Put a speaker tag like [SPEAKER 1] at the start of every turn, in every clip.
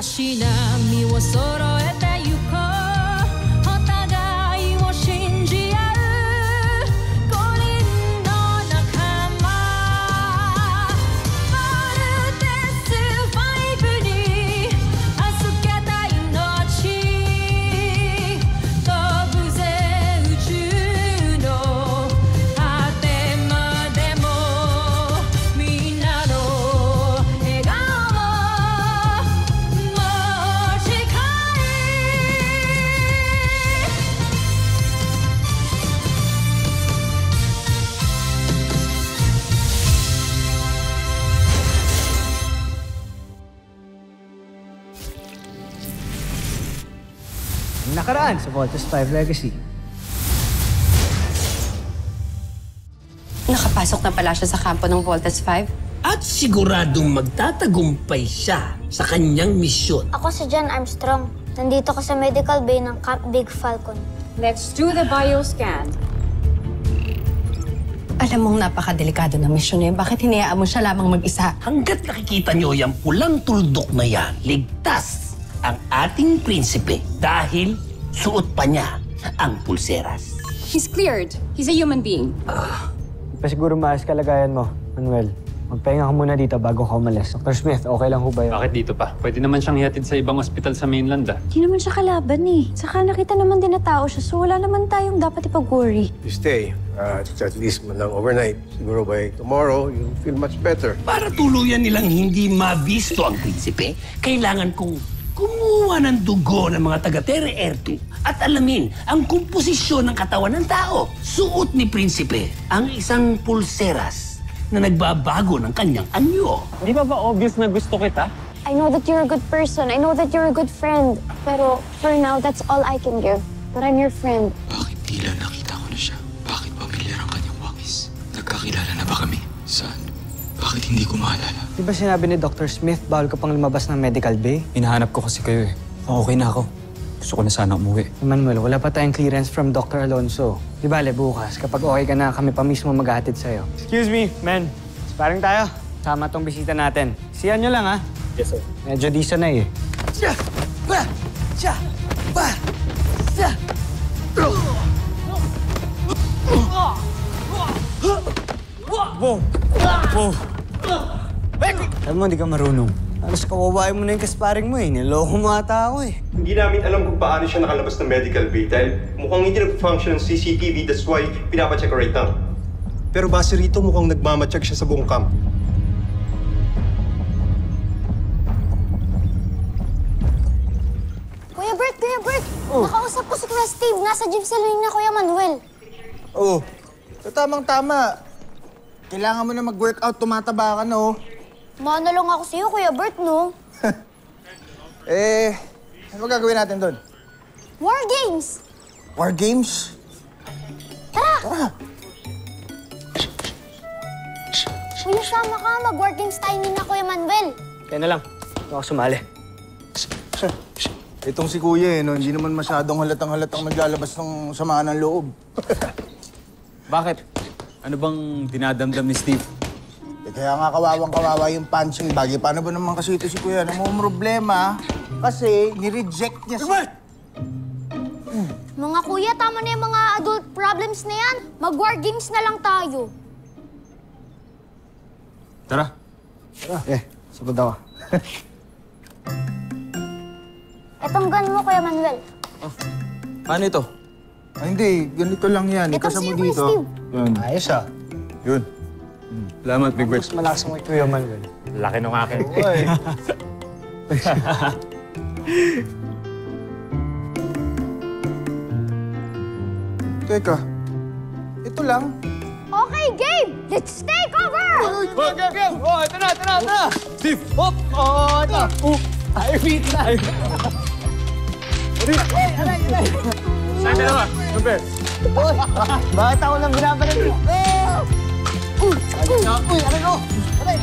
[SPEAKER 1] し波を揃えてゆこうお互いを信じ合う五輪の仲間まるでスファイブに預けた命飛ぶぜ宇宙の果てまでもみんなの笑顔
[SPEAKER 2] Nakaraan sa Voltes 5 Legacy.
[SPEAKER 3] Nakapasok na pala siya sa kampo ng Voltes 5?
[SPEAKER 4] At siguradong magtatagumpay siya sa kanyang misyon.
[SPEAKER 5] Ako si John Armstrong. Nandito ko sa medical bay ng Camp Big Falcon.
[SPEAKER 6] Let's do the bioscan.
[SPEAKER 3] Alam mong napakadelikado ng misyon na yun. Bakit hinayaan mo siya lamang mag-isa?
[SPEAKER 4] Hanggat nakikita niyo yung pulang tuldok na yan, ligtas ang ating prinsipe dahil suot pa niya ang pulseras.
[SPEAKER 6] He's cleared. He's a human being.
[SPEAKER 2] Di pa siguro maayos kalagayan mo, Manuel. Magpahinga ka muna dito bago ka umalis. Dr. Smith, okay lang ho ba yun?
[SPEAKER 7] Bakit dito pa? Pwede naman siyang ihatid sa ibang ospital sa mainland, ah.
[SPEAKER 8] Di naman siya kalaban eh. Saka nakita naman din na tao siya, so wala naman tayong dapat ipag-worry.
[SPEAKER 9] You stay, at least man lang overnight. Siguro by tomorrow, you'll feel much better.
[SPEAKER 4] Para tuluyan nilang hindi mabisto ang prinsipe, kailangan kong kumuha ng dugo ng mga taga-Terre Air 2 at alamin ang komposisyon ng katawan ng tao. Suot ni prinsipe ang isang pulseras na nagbabago ng kanyang anyo.
[SPEAKER 7] Di ba obvious na gusto kita?
[SPEAKER 5] I know that you're a good person. I know that you're a good friend. Pero for now, that's all I can give. But I'm your friend.
[SPEAKER 10] Bakit tila nakita ko na siya? Bakit pamilyar ang kanyang wangis? Nagkakilala na ba kami? Saan? Bakit hindi ko maalala?
[SPEAKER 2] Di ba sinabi ni Dr. Smith bawal ka pang lumabas ng medical bay?
[SPEAKER 10] Hinahanap ko kasi kayo eh. Okay na ako. Gusto ko na sana umuwi.
[SPEAKER 2] Manuel, wala pa tayong clearance from Dr. Alonso. Di bale, bukas, kapag okay ka na, kami pa mismo maghahatid sa'yo. Excuse me, men. Sparring tayo. Sama tong bisita natin. Siyan nyo lang, ha?
[SPEAKER 7] Yes, sir.
[SPEAKER 2] Medyo di sanay, eh. Wow! Wow! Alam mo, hindi ka marunong. Alas kawawain mo na yung kasparing mo, eh. Niloko mo ata ako, eh.
[SPEAKER 9] Hindi namin alam kung paano siya nakalabas ng medical bay dahil mukhang hindi nag-function ng CCTV, that's why pinapacheck right now. Pero base rito, mukhang nagmamacheck siya sa buong camp.
[SPEAKER 5] Kuya Bert! Nakausap ko si Kuya Steve. Nasa gym saloon na Kuya Manuel.
[SPEAKER 11] Oh, so tamang-tama. Kailangan mo na mag-workout, tumataba ka, no?
[SPEAKER 5] Mana lang ako sa'yo, Kuya Bert, no?
[SPEAKER 11] Ano gagawin natin doon?
[SPEAKER 5] War Games!
[SPEAKER 11] War Games?
[SPEAKER 5] Tara! Kuya, sama ka. Mag-War Games tayo na Kuya Manuel.
[SPEAKER 2] Kaya na lang. Hindi ako sumali.
[SPEAKER 11] Itong si Kuya, no? Hindi naman masyadong halatang naglalabas ng samaan ng loob.
[SPEAKER 10] Bakit? Ano bang dinadamdam ni Steve?
[SPEAKER 11] Kaya nga kawawang-kawawa yung punching bag. Paano ba naman kasi ito si Kuya? Namang problema kasi ni-reject niya si...
[SPEAKER 5] Mga kuya, tama na yung mga adult problems na yan. Mag-War Games na lang tayo.
[SPEAKER 10] Tara.
[SPEAKER 11] Sabad ako.
[SPEAKER 5] Etong gun mo, Kuya Manuel.
[SPEAKER 10] Paano ito?
[SPEAKER 11] Hindi, ganito lang yan.
[SPEAKER 5] Ito
[SPEAKER 11] Ikasa mo
[SPEAKER 5] sa'yo, Kuya
[SPEAKER 11] dito.
[SPEAKER 5] Steve.
[SPEAKER 11] Yun.
[SPEAKER 2] Ayos, ah.
[SPEAKER 11] Yun.
[SPEAKER 10] Salamat, Big Bird.
[SPEAKER 2] Mas malakas mo kay Kuya Manuel.
[SPEAKER 7] Laki nung akin.
[SPEAKER 11] Uy. Teka, ito lang.
[SPEAKER 5] Okay, game! Let's take over!
[SPEAKER 2] Game! Oh, ito na! Steve! Hop! Oh, ito! Ay, wait na! Aray!
[SPEAKER 7] Saan dalawa?
[SPEAKER 2] Super! Uy! Bakit ako lang binabanan mo? Uy! Aray ko! Aray!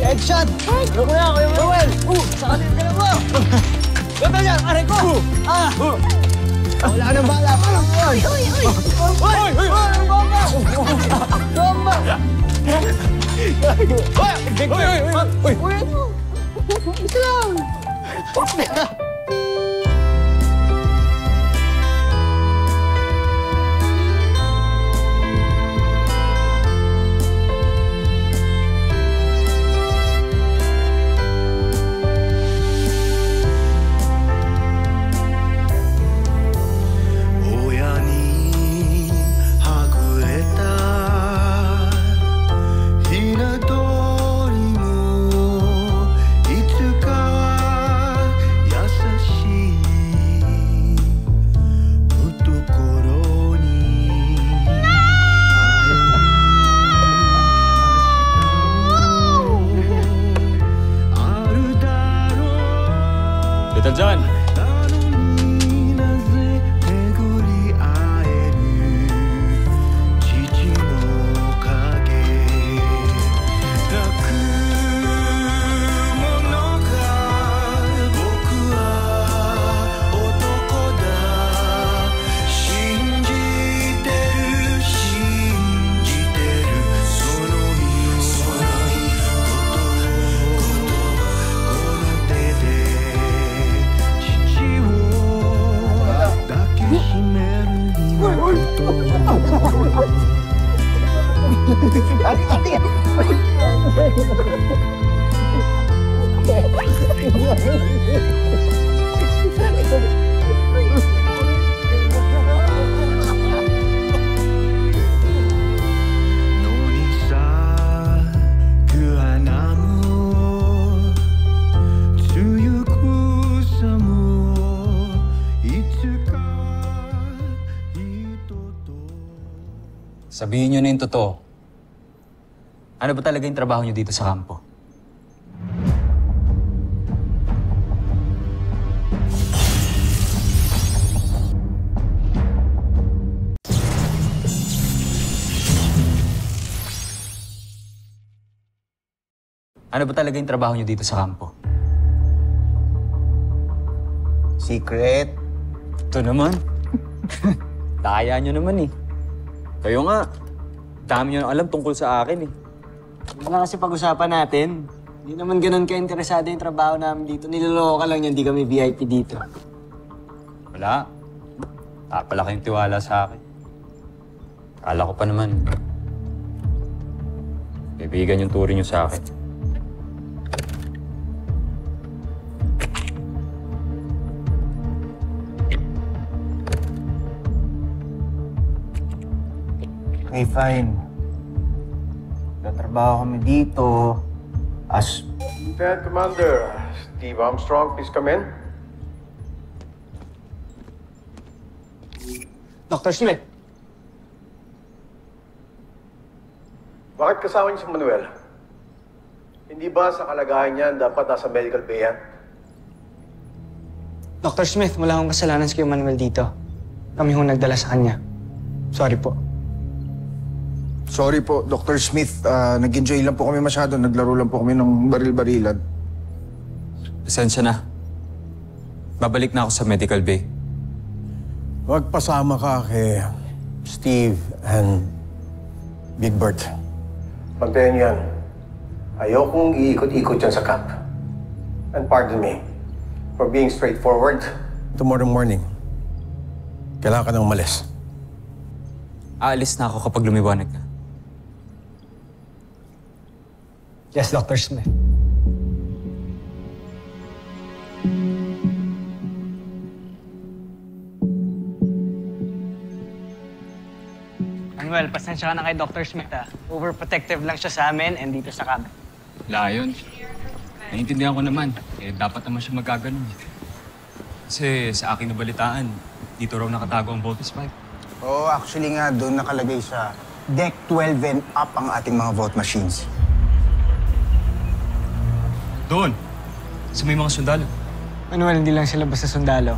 [SPEAKER 2] Headshot! Ano ko yan, Kuya Manuel? Saan yung ganun mo? Ganda yan! Aray ko! Wala ka nang bala! Parang yun! Uy! Bomba! Bomba! Uy! Ito lang!
[SPEAKER 7] Little John!
[SPEAKER 10] Sabihin niyo na yung totoo. Ano ba talaga yung trabaho niyo dito sa kampo? Ano ba talaga yung trabaho niyo dito sa kampo?
[SPEAKER 11] Secret?
[SPEAKER 10] Ito naman. Daya niyo naman eh. Kayo nga, dami niyo alam tungkol sa akin eh.
[SPEAKER 2] Ano na kasi pag-usapan natin? Hindi naman ganun ka-interesado yung trabaho namin dito. Niloloko ka lang yan, hindi kami VIP dito.
[SPEAKER 10] Wala. Pala kayong tiwala sa akin. Akala ko pa naman. Kaibigan yung turing niyo sa akin.
[SPEAKER 11] Okay, fine. Tatrabaho kami dito as...
[SPEAKER 9] Lieutenant Commander Steve Armstrong, please come in.
[SPEAKER 2] Dr. Smith.
[SPEAKER 9] Bakit kasama niyo si Manuel? Hindi ba sa kalagayan niyan dapat nasa medical bay yan?
[SPEAKER 2] Dr. Smith, wala akong kasalanan sa kay Manuel dito. Kami hong nagdala sa kanya. Sorry po.
[SPEAKER 11] Sorry po, Dr. Smith. Nag-enjoy lang po kami masyado. Naglaro lang po kami ng baril-barilan.
[SPEAKER 10] Pasensya na. Babalik na ako sa medical bay.
[SPEAKER 12] Huwag pasama ka kay Steve and Big Bert.
[SPEAKER 9] Bantayan niyo yan. Ayokong iikot-ikot yan sa camp. And pardon me for being straightforward.
[SPEAKER 12] Tomorrow morning, kailangan ka nang umalis.
[SPEAKER 10] Aalis na ako kapag lumiwanag na.
[SPEAKER 2] Yes, Dr. Smith. Manuel, pasensya ka na kay Dr. Smith ah. Overprotective lang siya sa amin and dito sa camp.
[SPEAKER 10] Wala yun. Naiintindihan ko naman. Dapat naman siya magkaganon. Kasi sa aking nabalitaan, dito raw nakatago ang Voltes 5.
[SPEAKER 11] Oh, actually nga, doon nakalagay sa Deck 12 and up ang ating mga vote machines.
[SPEAKER 10] Doon? Sa may mga sundalo?
[SPEAKER 2] Manuel, hindi lang sila basta sundalo.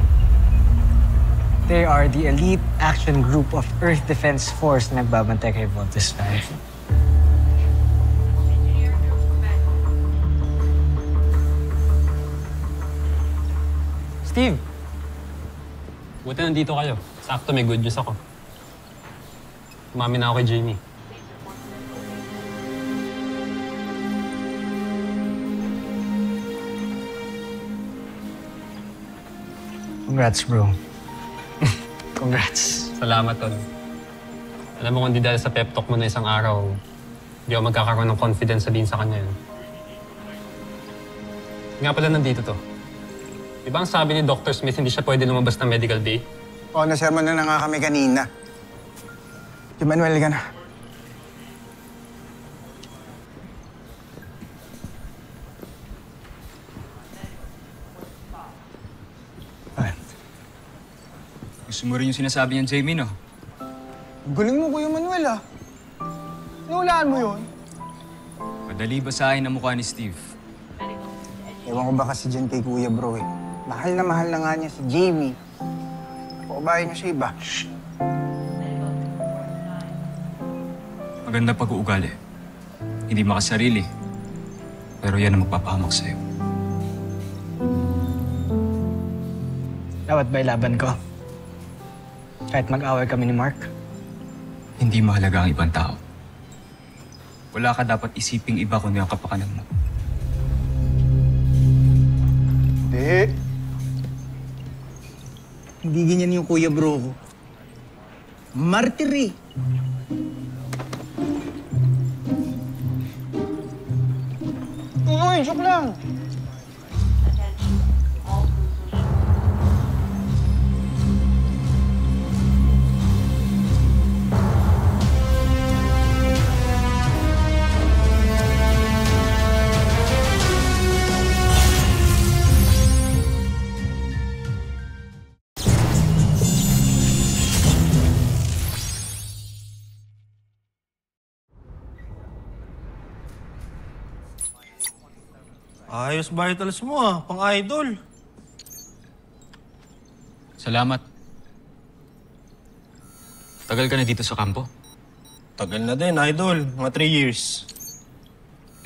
[SPEAKER 2] They are the elite action group of Earth Defense Force na nagbabantay kay Voltes 5.
[SPEAKER 7] Steve! Buti nandito kayo. Sakto, may good news ako. Umami na ako kay Jamie.
[SPEAKER 2] Congrats, bro. Congrats.
[SPEAKER 7] Salamat, Tol. Alam mo, kung di dahil sa pep talk mo na isang araw, di ako magkakaroon ng confidence sabihin sa kanya yun. Nga pala nandito to. Di ba ang sabi ni Dr. Smith hindi siya pwede lumabas ng medical bay?
[SPEAKER 11] Oo, nasermon na nga kami kanina. Si Manuel, ka na.
[SPEAKER 10] Gusto mo rin yung sinasabi niyan, Jamie, no?
[SPEAKER 11] Galing mo, Kuya Manuel, ah. Nahulaan mo yun?
[SPEAKER 10] Madali basahin ang mukha ni Steve.
[SPEAKER 11] Ewan ko ba kasi dyan kay Kuya, bro, eh. Mahal na nga niya si Jamie. Pakubahin niya sa iba.
[SPEAKER 10] Maganda pag-uugali. Hindi makasarili. Pero yan ang magpapahamak sa'yo.
[SPEAKER 2] Dapat ba ilaban ko? Kahit mag-away kami ni Mark?
[SPEAKER 10] Hindi mahalaga ang ibang tao. Wala ka dapat isiping iba kundi ang kapakanan mo.
[SPEAKER 11] Hindi. Hindi ganyan yung Kuya Bro ko. Martir eh. Uy, joke lang.
[SPEAKER 13] Ayos vitals mo ah, pang-idol.
[SPEAKER 10] Salamat. Tagal ka na dito sa kampo?
[SPEAKER 13] Tagal na din, idol. Mga 3 years.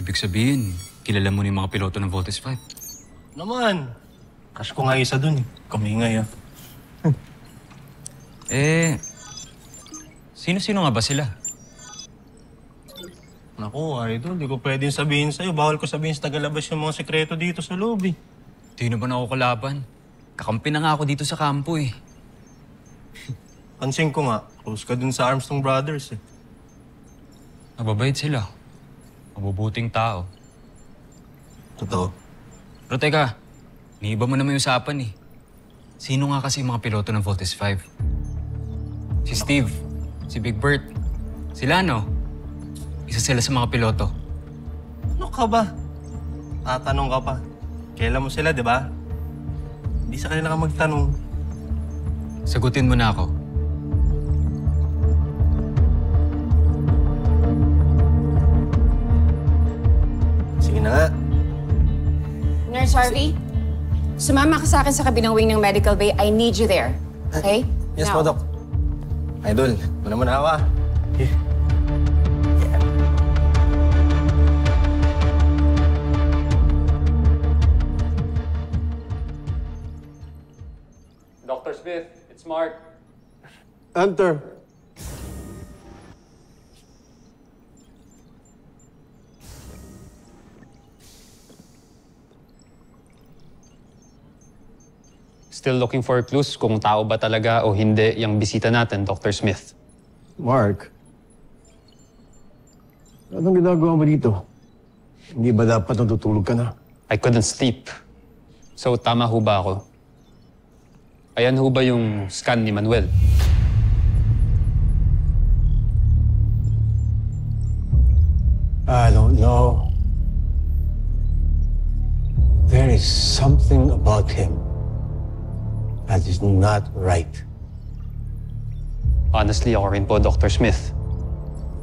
[SPEAKER 10] Ibig sabihin, kilala mo ni mga piloto ng Voltes 5?
[SPEAKER 13] Naman. Crush ko nga isa dun eh. Kamingay ah.
[SPEAKER 10] Sino-sino nga ba sila?
[SPEAKER 13] Naku, idol, di ko pwedeng sabihin sa'yo. Bawal ko sabihin sa tagalabas yung mga sekreto dito sa loob eh.
[SPEAKER 10] Di naman ako kalaban. Kakampi na nga ako dito sa kampo eh.
[SPEAKER 13] Pansin ko nga, close ka dun sa Armstrong Brothers eh.
[SPEAKER 10] Mababait sila. Mabubuting tao.
[SPEAKER 13] Totoo.
[SPEAKER 10] Pero teka, niiba mo naman yung usapan eh. Sino nga kasi yung mga piloto ng Voltes 5? Si Steve, si Big Bert, sila no? Isa sila sa mga piloto.
[SPEAKER 13] Ano ka ba? Tatanong ka pa. Kailan mo sila, di ba? Hindi sa kanila ka magtanong.
[SPEAKER 10] Sagutin mo na ako.
[SPEAKER 13] Sige na nga.
[SPEAKER 6] Nurse Harvey, sumama ka sa akin sa kabilang wing ng medical bay. I need you there. Okay?
[SPEAKER 13] Yes
[SPEAKER 6] Now.
[SPEAKER 13] po, Doc. Idol, wala mo na hawa.
[SPEAKER 7] Dr. Smith, it's Mark.
[SPEAKER 9] Enter.
[SPEAKER 7] Still looking for clues kung tao ba talaga o hindi yung bisita natin, Dr. Smith.
[SPEAKER 12] Mark, anong ginagawa mo dito? Hindi ba dapat natutulog ka na?
[SPEAKER 7] I couldn't sleep. So, tama ho ba ako? Ayan ho ba yung scan ni Manuel?
[SPEAKER 12] I don't know. There is something about him that is not right.
[SPEAKER 7] Honestly, ako rin po, Dr. Smith.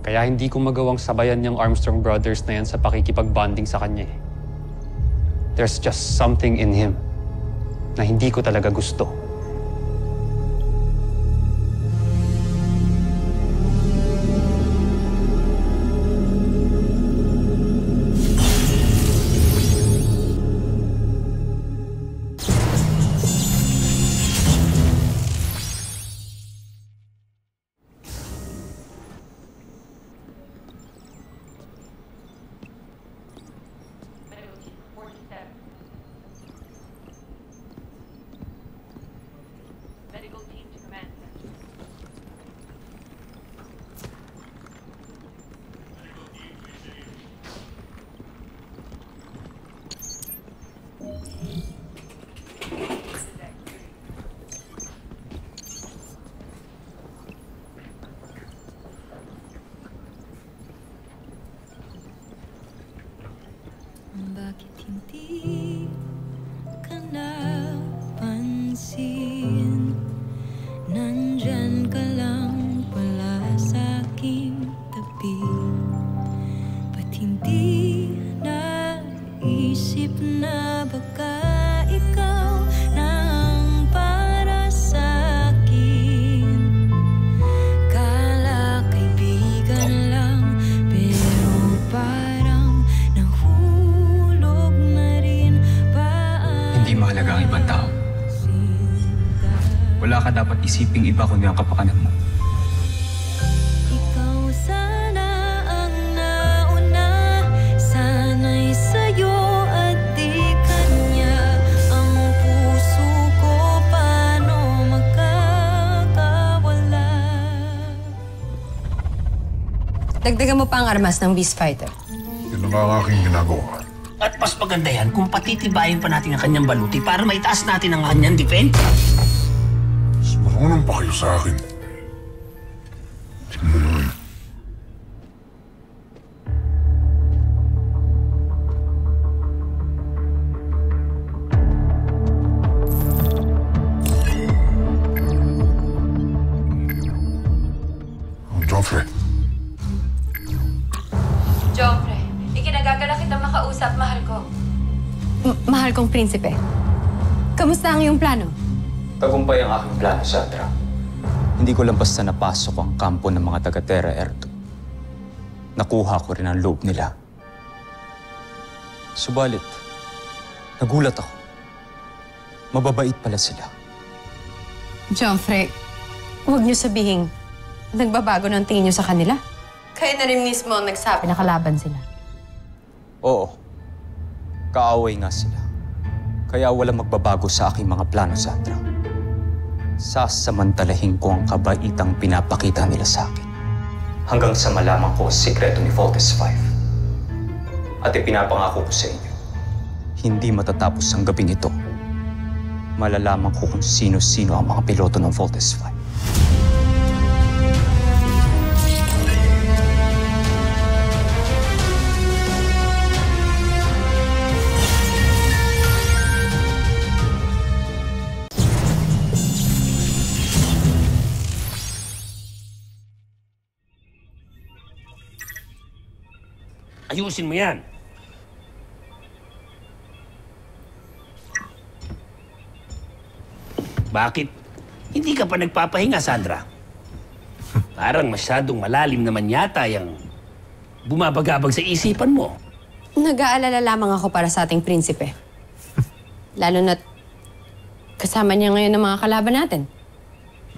[SPEAKER 7] Kaya hindi ko magawang sabayan yung Armstrong Brothers na yan sa pakikipag-bonding sa kanya. There's just something in him na hindi ko talaga gusto.
[SPEAKER 1] Bakit hindi ka napansin? Nandyan ka lang pala sa aking tabi. Ba't hindi naisip na baka ikaw nang para sa akin? Kala kaibigan lang, pero parang nahulog na rin ba?
[SPEAKER 10] Hindi mahalaga ang ibang tao. Wala ka dapat isiping iba kundi ang kapakanan mo.
[SPEAKER 1] Ikaw sana ang nauna, sana'y sa'yo at di kanya. Ang puso ko paano makakawala?
[SPEAKER 3] Dagdagan mo pa ang armas ng Beast Fighter.
[SPEAKER 14] Yun ang aking ginagawa.
[SPEAKER 4] At mas maganda yan kung patitibayin pa natin ang kanyang baluti para maitaas natin ang kanyang defense.
[SPEAKER 14] Marunong pa kayo sa akin. Tingnan mo yun. Joffrey.
[SPEAKER 8] Joffrey, ikinagagala kita makausap, mahal ko.
[SPEAKER 3] Mahal kong prinsipe. Kamusta ang iyong plano?
[SPEAKER 10] Tagumpay ang aking plano, Sandra. Hindi ko lang basta napasok ang kampo ng mga taga-Terra Erto. Nakuha ko rin ang loob nila. Subalit, nagulat ako. Mababait pala sila.
[SPEAKER 3] Joffrey, huwag niyo sabihin nagbabago ng tingin niyo sa kanila. Kayo na rin mismo ang nagsabi na kalaban sila.
[SPEAKER 10] Oo, kaaway nga sila. Kaya walang magbabago sa aking mga plano, Sandra. Sasamantalahin ko ang kabaitang pinapakita nila sa akin. Hanggang sa malaman ko ang sikreto ni Voltes 5. At ipinapangako ko sa inyo, hindi matatapos ang gabing ito. Malalaman ko kung sino-sino ang mga piloto ng Voltes 5.
[SPEAKER 4] Ayusin mo yan. Bakit? Hindi ka pa nagpapahinga, Sandra? Parang masyadong malalim naman yata yung bumabagabag sa isipan mo.
[SPEAKER 3] Nag-aalala lamang ako para sa ating prinsipe. Lalo na't kasama niya ngayon ng mga kalaban natin.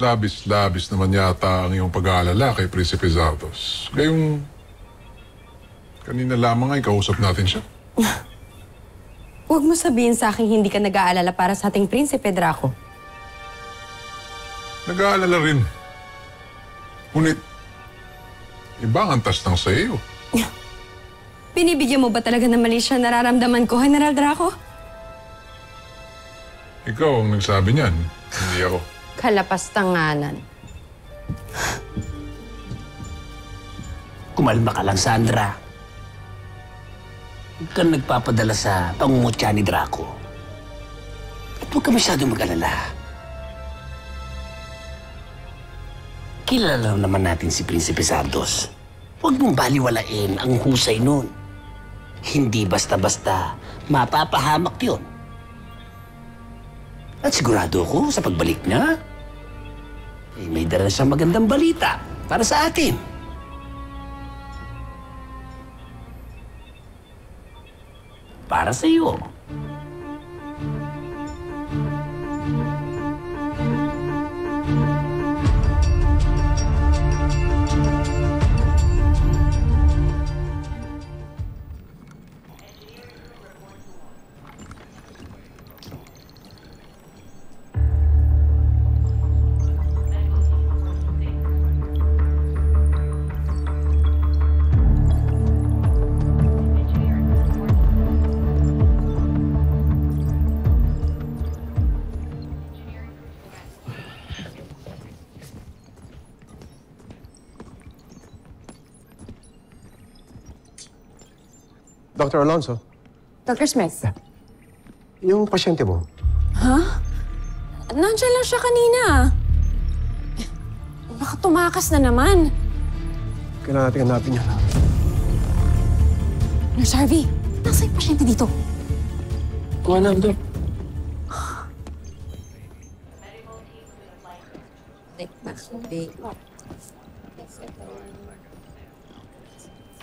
[SPEAKER 14] Labis-labis naman yata ang iyong pag-aalala kay Prinsipe Zardos. Gayong kanina lamang ay kausap natin siya.
[SPEAKER 3] Huwag mo sabihin sa akin hindi ka nag-aalala para sa ating prinsipe, Draco.
[SPEAKER 14] Nag-aalala rin. Ngunit, ibang antas ng sa iyo.
[SPEAKER 3] Binibigyan mo ba talaga ng mali siya nararamdaman ko, General Draco?
[SPEAKER 14] Ikaw ang nagsabi niyan, hindi ako.
[SPEAKER 3] Kalapastanganan.
[SPEAKER 4] Kumalma ka lang, Sandra. Huwag kang nagpapadala sa pangungutya ni Draco. At huwag ka masyadong mag-alala. Kilala naman natin si Prinsipe Zardos. Huwag mong baliwalain ang husay nun. Hindi basta-basta mapapahamak yun. At sigurado ako sa pagbalik niya, may dala siyang magandang balita para sa atin. Para sa iyo.
[SPEAKER 9] Dr. Alonso,
[SPEAKER 6] Dr. Smith.
[SPEAKER 9] yung pasyente mo,
[SPEAKER 6] Ha? Nandiyan lang siya kanina. Baka tumakas na naman.
[SPEAKER 9] kailangan natin hanapin yan.
[SPEAKER 6] Nurse Harvey, nasa yung pasyente dito?
[SPEAKER 9] Kuha na, Dok.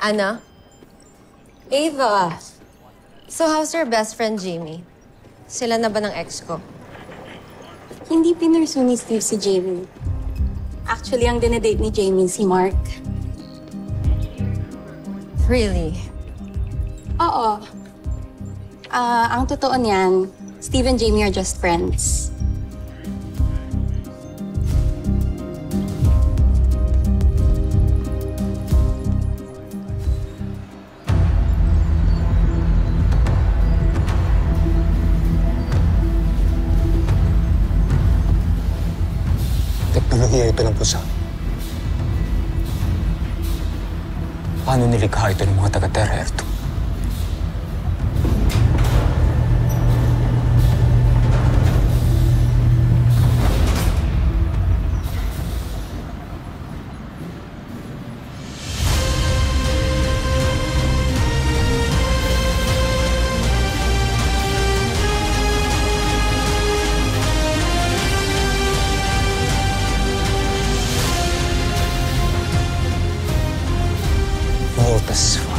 [SPEAKER 3] Anna? Ava! So how's your best friend, Jamie? Sila na ba ng ex ko?
[SPEAKER 8] Hindi pinurso ni Steve si Jamie. Actually, ang dinedate ni Jamie si Mark.
[SPEAKER 3] Really?
[SPEAKER 8] Oo. Ang totoo niyan, Steve and Jamie are just friends.
[SPEAKER 10] Teknolohiya ito ng pusa. Paano nilikha ito ng mga taga-Terra Erto? Voltes 5.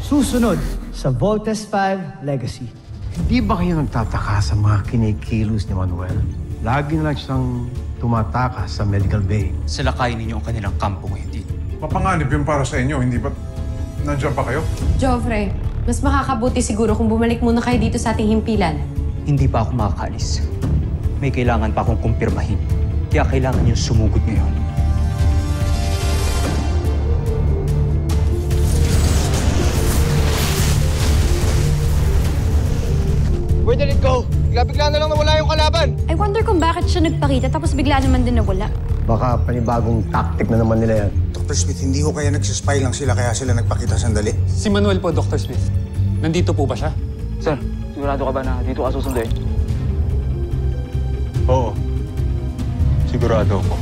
[SPEAKER 2] Susunod sa Voltes 5 Legacy.
[SPEAKER 12] Hindi ba kayo nagtataka sa mga kinikilos ni Manuel? Lagi na lang siyang tumatakas sa Medical Bay.
[SPEAKER 10] Salakayin ninyo ang kanilang kampo ngayon dito.
[SPEAKER 14] Mapanganib yun para sa inyo, hindi ba nandiyan pa kayo?
[SPEAKER 3] Joffrey, mas makakabuti siguro kung bumalik muna kayo dito sa ating himpilan.
[SPEAKER 10] Hindi pa ako makakaalis. May kailangan pa akong kumpirmahin. Kaya kailangan niyong sumugod ngayon.
[SPEAKER 11] Where did it go? Bigla na lang nawala yung kalaban.
[SPEAKER 8] I wonder kung bakit siya nagpakita tapos bigla naman din nawala.
[SPEAKER 12] Baka panibagong tactic na naman nila yan.
[SPEAKER 11] Dr. Smith, hindi ko kaya nagsispy lang sila kaya sila nagpakita sandali?
[SPEAKER 7] Si Manuel po, Dr. Smith. Nandito po ba siya?
[SPEAKER 15] Sir, sigurado ka ba na dito ka susunduin?
[SPEAKER 13] Oo. Sigurado ako.